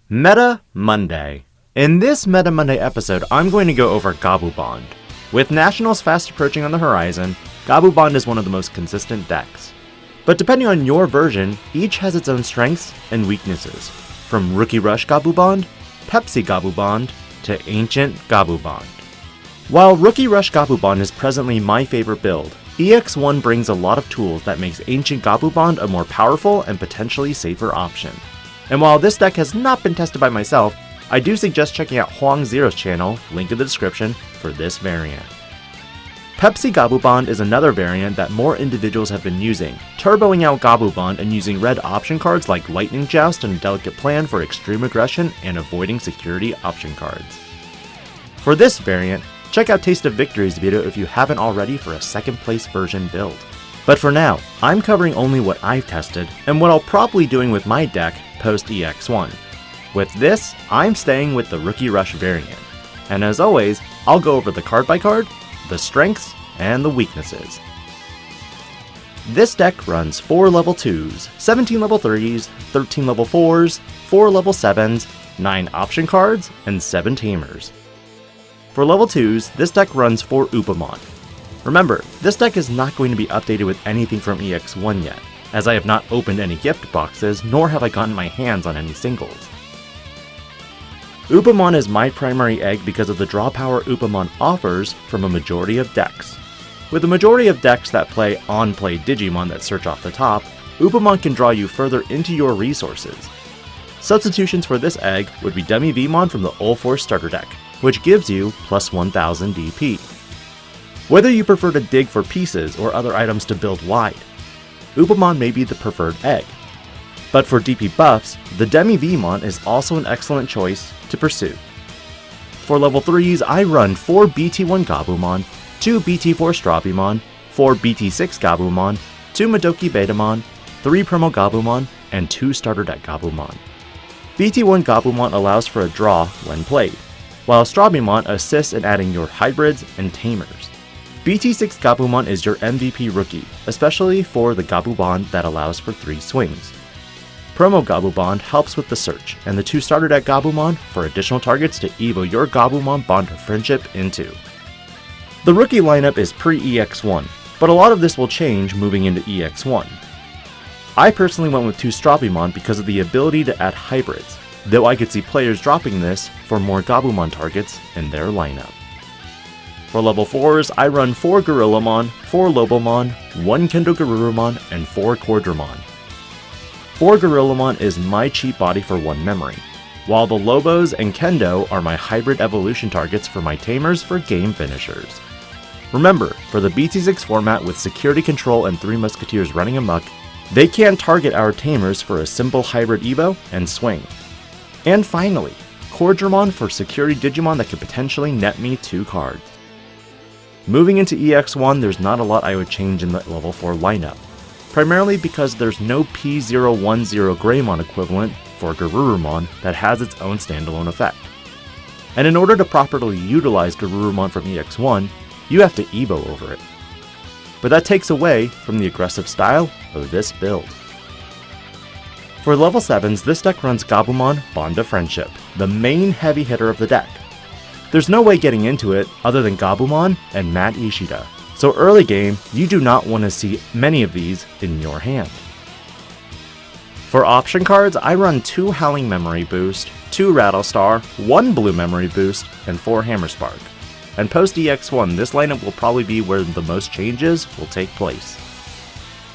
Meta Monday. In this Meta Monday episode, I'm going to go over Gabubond. With Nationals fast approaching on the horizon, Gabubond is one of the most consistent decks. But depending on your version, each has its own strengths and weaknesses. From Rookie Rush Gabubond, Pepsi Gabubond, to Ancient Gabubond. While Rookie Rush Gabubond is presently my favorite build, EX1 brings a lot of tools that makes Ancient Gabubond a more powerful and potentially safer option. And while this deck has not been tested by myself, I do suggest checking out Huang Zero's channel, link in the description, for this variant. Pepsi Gabubond is another variant that more individuals have been using, turboing out Gabubond and using red option cards like Lightning Joust and Delicate Plan for extreme aggression and avoiding security option cards. For this variant, check out Taste of Victory's video if you haven't already for a second place version build. But for now, I'm covering only what I've tested and what I'll probably doing with my deck post EX1. With this, I'm staying with the Rookie Rush variant. And as always, I'll go over the card by card, the strengths, and the weaknesses. This deck runs 4 level 2s, 17 level 3s, 13 level 4s, 4 level 7s, 9 option cards, and 7 tamers. For level 2s, this deck runs 4 Gabumon. Remember, this deck is not going to be updated with anything from EX1 yet, as I have not opened any gift boxes, nor have I gotten my hands on any singles. Gabumon is my primary egg because of the draw power Gabumon offers from a majority of decks. With the majority of decks that play on-play Digimon that search off the top, Gabumon can draw you further into your resources. Substitutions for this egg would be Demi-Vmon from the All-Force starter deck, which gives you plus 1000 DP. Whether you prefer to dig for pieces or other items to build wide, Gabumon may be the preferred egg. But for DP buffs, the Demi-Vmon is also an excellent choice to pursue. For level 3s, I run 4 BT1 Gabumon, 2 BT4 Strabimon, 4 BT6 Gabumon, 2 Madoki Betamon, 3 Promo Gabumon, and 2 starter deck Gabumon. BT1 Gabumon allows for a draw when played, while Strabimon assists in adding your hybrids and tamers. BT6 Gabumon is your MVP rookie, especially for the Gabubond that allows for 3 swings. Promo Gabubond helps with the search, and the 2 starter deck Gabumon for additional targets to evo your Gabumon Bond of Friendship into. The rookie lineup is pre-EX1, but a lot of this will change moving into EX1. I personally went with 2 Strabimon because of the ability to add hybrids, though I could see players dropping this for more Gabumon targets in their lineup. For level 4s, I run 4 Gorillamon, 4 Lobomon, 1 Kendo Garurumon, and 4 Cordramon. 4 Gorillamon is my cheap body for 1 memory, while the Lobos and Kendo are my hybrid evolution targets for my tamers for game finishers. Remember, for the BT6 format with security control and 3 musketeers running amok, they can target our tamers for a simple hybrid evo and swing. And finally, Cordramon for security Digimon that could potentially net me 2 cards. Moving into EX1, there's not a lot I would change in the level 4 lineup, primarily because there's no P010 Greymon equivalent for Garurumon that has its own standalone effect. And in order to properly utilize Garurumon from EX1, you have to evo over it. But that takes away from the aggressive style of this build. For level 7s, this deck runs Gabumon Bond of Friendship, the main heavy hitter of the deck. There's no way getting into it other than Gabumon and Matt Ishida, so early game, you do not want to see many of these in your hand. For option cards, I run 2 Howling Memory Boost, 2 Rattlestar, 1 Blue Memory Boost, and 4 Hammerspark. And post EX1, this lineup will probably be where the most changes will take place.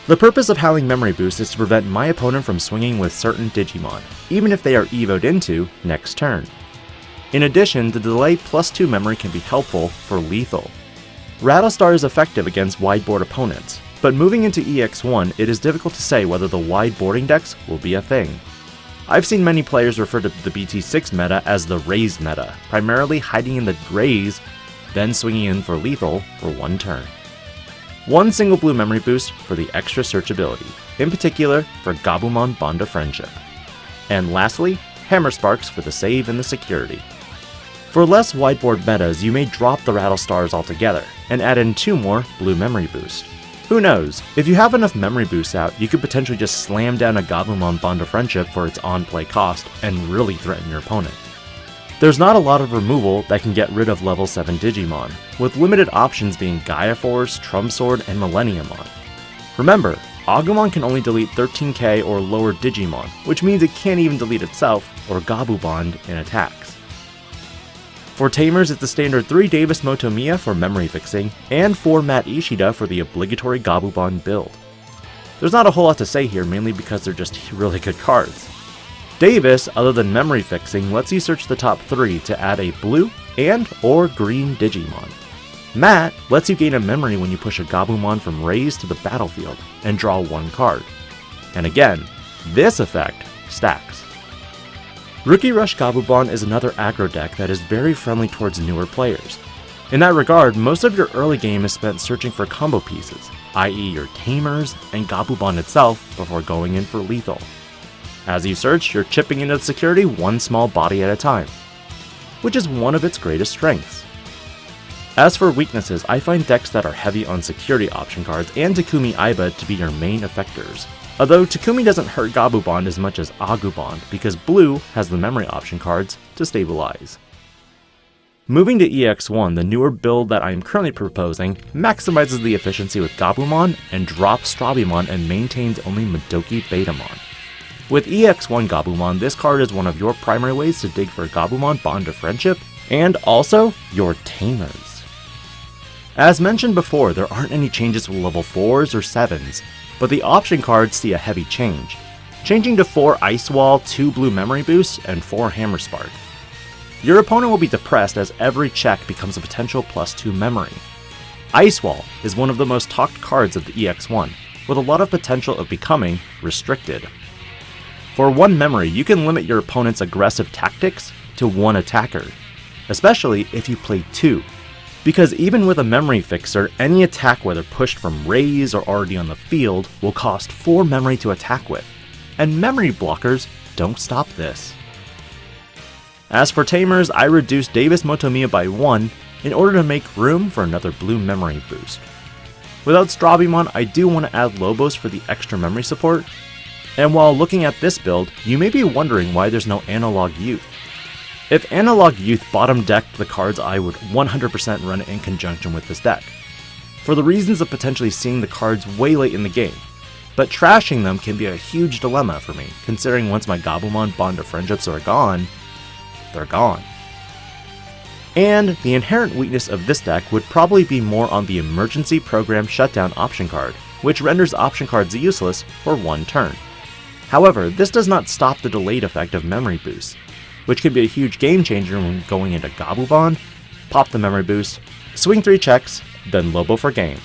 The purpose of Howling Memory Boost is to prevent my opponent from swinging with certain Digimon, even if they are evoed into next turn. In addition, the delay plus 2 memory can be helpful for lethal. Rattlestar is effective against wide board opponents, but moving into EX1, it is difficult to say whether the wide boarding decks will be a thing. I've seen many players refer to the BT6 meta as the Raise meta, primarily hiding in the Raise, then swinging in for lethal for 1 turn. 1 single blue memory boost for the extra searchability, in particular for Gabumon Bond of Friendship. And lastly, Hammersparks for the save and the security. For less wideboard metas, you may drop the Rattlestars altogether, and add in 2 more blue memory boost. Who knows, if you have enough memory boosts out, you could potentially just slam down a Gabumon Bond of Friendship for its on-play cost and really threaten your opponent. There's not a lot of removal that can get rid of level 7 Digimon, with limited options being Gaia Force, Trump Sword, and Millenniumon. Remember, Agumon can only delete 13k or lower Digimon, which means it can't even delete itself or Gabubond in attacks. For Tamers, it's the standard 3 Davis Motomiya for memory fixing, and 4 Matt Ishida for the obligatory Gabubond build. There's not a whole lot to say here, mainly because they're just really good cards. Davis, other than memory fixing, lets you search the top 3 to add a blue and or green Digimon. Matt lets you gain a memory when you push a Gabumon from Raise to the battlefield and draw 1 card. And again, this effect stacks. Rookie Rush Gabubond is another aggro deck that is very friendly towards newer players. In that regard, most of your early game is spent searching for combo pieces, i.e. your Tamers and Gabubond itself, before going in for lethal. As you search, you're chipping into the security one small body at a time, which is one of its greatest strengths. As for weaknesses, I find decks that are heavy on security option cards and Takumi Aiba to be your main effectors. Although Takumi doesn't hurt Gabubond as much as Agubond because blue has the memory option cards to stabilize. Moving to EX1, the newer build that I am currently proposing maximizes the efficiency with Gabumon and drops Strabimon and maintains only Madoki Betamon. With EX1 Gabumon, this card is one of your primary ways to dig for Gabumon Bond of Friendship and also your Tamers. As mentioned before, there aren't any changes with level 4s or 7s, but the option cards see a heavy change, changing to 4 Ice Wall, 2 Blue Memory Boosts, and 4 Hammer Spark. Your opponent will be depressed as every check becomes a potential +2 memory. Ice Wall is one of the most talked cards of the EX1, with a lot of potential of becoming restricted. For 1 memory, you can limit your opponent's aggressive tactics to 1 attacker, especially if you play 2. Because even with a memory fixer, any attack whether pushed from Raise or already on the field will cost 4 memory to attack with, and memory blockers don't stop this. As for Tamers, I reduced Davis Motomiya by 1 in order to make room for another blue memory boost. Without Strabimon, I do want to add Lobos for the extra memory support, and while looking at this build, you may be wondering why there's no Analog Youth. If Analog Youth bottom decked the cards, I would 100% run it in conjunction with this deck, for the reasons of potentially seeing the cards way late in the game, but trashing them can be a huge dilemma for me, considering once my Gabumon Bond of Friendships are gone, they're gone. And the inherent weakness of this deck would probably be more on the Emergency Program Shutdown option card, which renders option cards useless for 1 turn. However, this does not stop the delayed effect of memory boosts, which can be a huge game changer when going into Gabubond, pop the memory boost, swing 3 checks, then Lobo for game.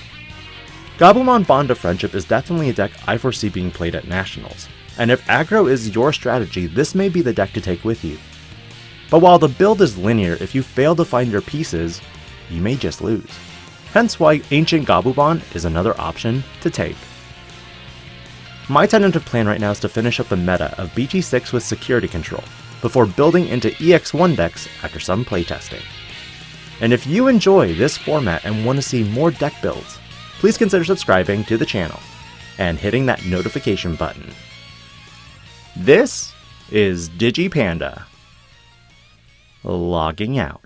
Gabumon Bond of Friendship is definitely a deck I foresee being played at Nationals, and if aggro is your strategy, this may be the deck to take with you. But while the build is linear, if you fail to find your pieces, you may just lose. Hence why Ancient Gabubond is another option to take. My tentative plan right now is to finish up the meta of BT6 with security control, before building into EX1 decks after some playtesting. And if you enjoy this format and want to see more deck builds, please consider subscribing to the channel and hitting that notification button. This is DIGI-PANDA, logging out.